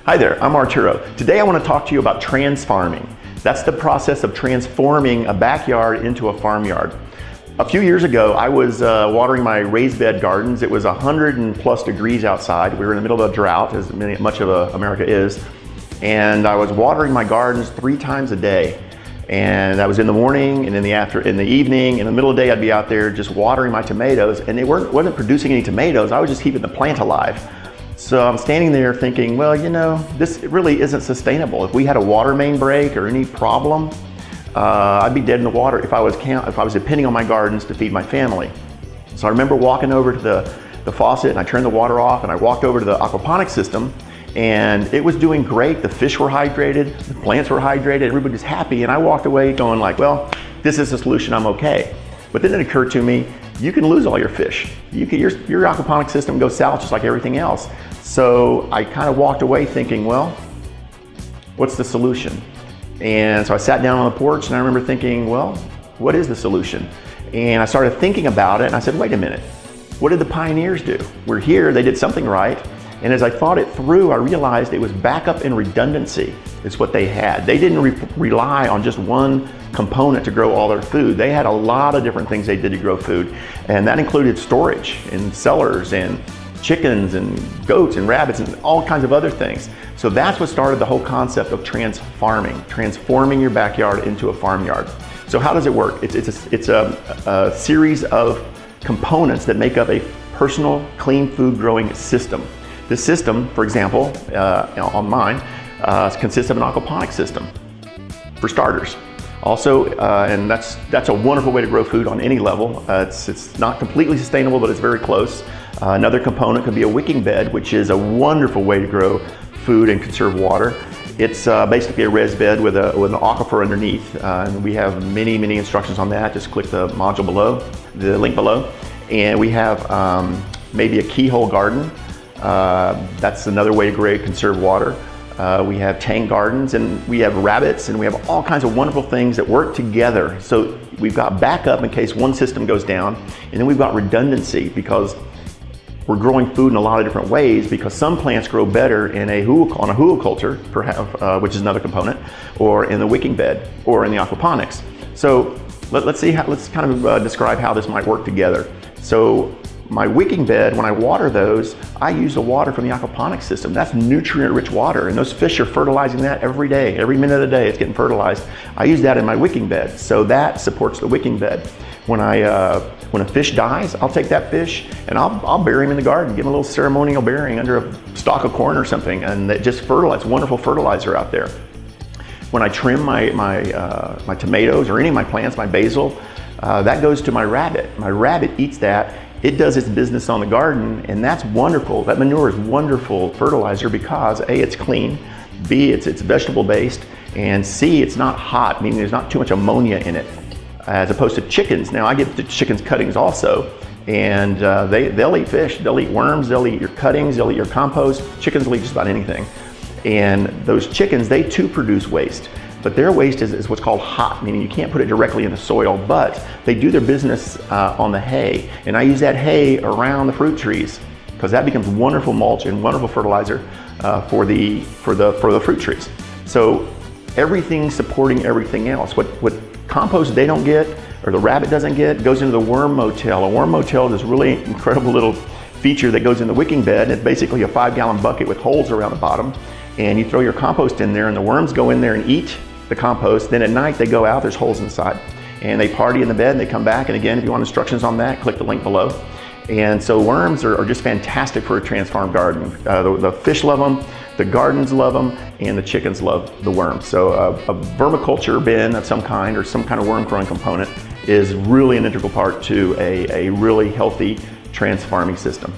Hi there, I'm Arturo. Today I want to talk to you about transfarming. That's the process of transforming a backyard into a farmyard. A few years ago, I was watering my raised bed gardens. It was 100+ degrees outside. We were in the middle of a drought, as much of America is. And I was watering my gardens 3 times a day. And I was in the morning and in the evening. In the middle of the day, I'd be out there just watering my tomatoes, and they wasn't producing any tomatoes. I was just keeping the plant alive. So I'm standing there thinking, well, you know, this really isn't sustainable. If we had a water main break or any problem, I'd be dead in the water if I was depending on my gardens to feed my family. So I remember walking over to the faucet, and I turned the water off, and I walked over to the aquaponics system, and it was doing great. The fish were hydrated, the plants were hydrated, everybody was happy, and I walked away going like, well, this is the solution, I'm okay. But then it occurred to me, you can lose all your fish. Your aquaponics system goes south just like everything else. So I kind of walked away thinking, well, what's the solution? And so I sat down on the porch, and I remember thinking, well, what is the solution? And I started thinking about it, and I said, wait a minute, what did the pioneers do? We're here, they did something right. And as I thought it through, I realized it was backup and redundancy is what they had. They didn't rely on just one component to grow all their food. They had a lot of different things they did to grow food. And that included storage and cellars and chickens and goats and rabbits and all kinds of other things. So that's what started the whole concept of transfarming, transforming your backyard into a farmyard. So how does it work? It's a series of components that make up a personal clean food growing system. This system, for example, on mine, consists of an aquaponics system, for starters. Also, and that's a wonderful way to grow food on any level. It's not completely sustainable, but it's very close. Another component could be a wicking bed, which is a wonderful way to grow food and conserve water. It's basically a raised bed with an aquifer underneath. And we have many instructions on that. Just click the module below, the link below. And we have maybe a keyhole garden. That's another way to conserve water. We have tank gardens, and we have rabbits, and we have all kinds of wonderful things that work together. So we've got backup in case one system goes down, and then we've got redundancy because we're growing food in a lot of different ways, because some plants grow better on a hugelculture, perhaps, which is another component, or in the wicking bed, or in the aquaponics. So let's kind of describe how this might work together. So my wicking bed, when I water those, I use the water from the aquaponics system. That's nutrient-rich water, and those fish are fertilizing that every day. Every minute of the day, it's getting fertilized. I use that in my wicking bed, so that supports the wicking bed. When a fish dies, I'll take that fish and I'll bury him in the garden, give him a little ceremonial burying under a stalk of corn or something, and it just fertilizes. Wonderful fertilizer out there. When I trim my tomatoes or any of my plants, my basil, that goes to my rabbit. My rabbit eats that. It does its business on the garden, and that's wonderful. That manure is wonderful fertilizer because A, it's clean, B, it's vegetable based, and C, it's not hot, meaning there's not too much ammonia in it, as opposed to chickens. Now I give the chickens cuttings also, and they'll eat fish, they'll eat worms, they'll eat your cuttings, they'll eat your compost. Chickens will eat just about anything. And those chickens, they too produce waste. But their waste is what's called hot, meaning you can't put it directly in the soil, but they do their business on the hay. And I use that hay around the fruit trees because that becomes wonderful mulch and wonderful fertilizer for the fruit trees. So everything's supporting everything else. What compost they don't get, or the rabbit doesn't get, goes into the worm motel. A worm motel is this really incredible little feature that goes in the wicking bed. It's basically a 5-gallon bucket with holes around the bottom. And you throw your compost in there, and the worms go in there and eat the compost. Then at night they go out, there's holes inside, and they party in the bed, and they come back. And again, if you want instructions on that, click the link below. And so worms are just fantastic for a transfarm garden. The fish love them, the gardens love them, and the chickens love the worms. So a vermicompost bin of some kind, or some kind of worm growing component, is really an integral part to a really healthy transfarming system.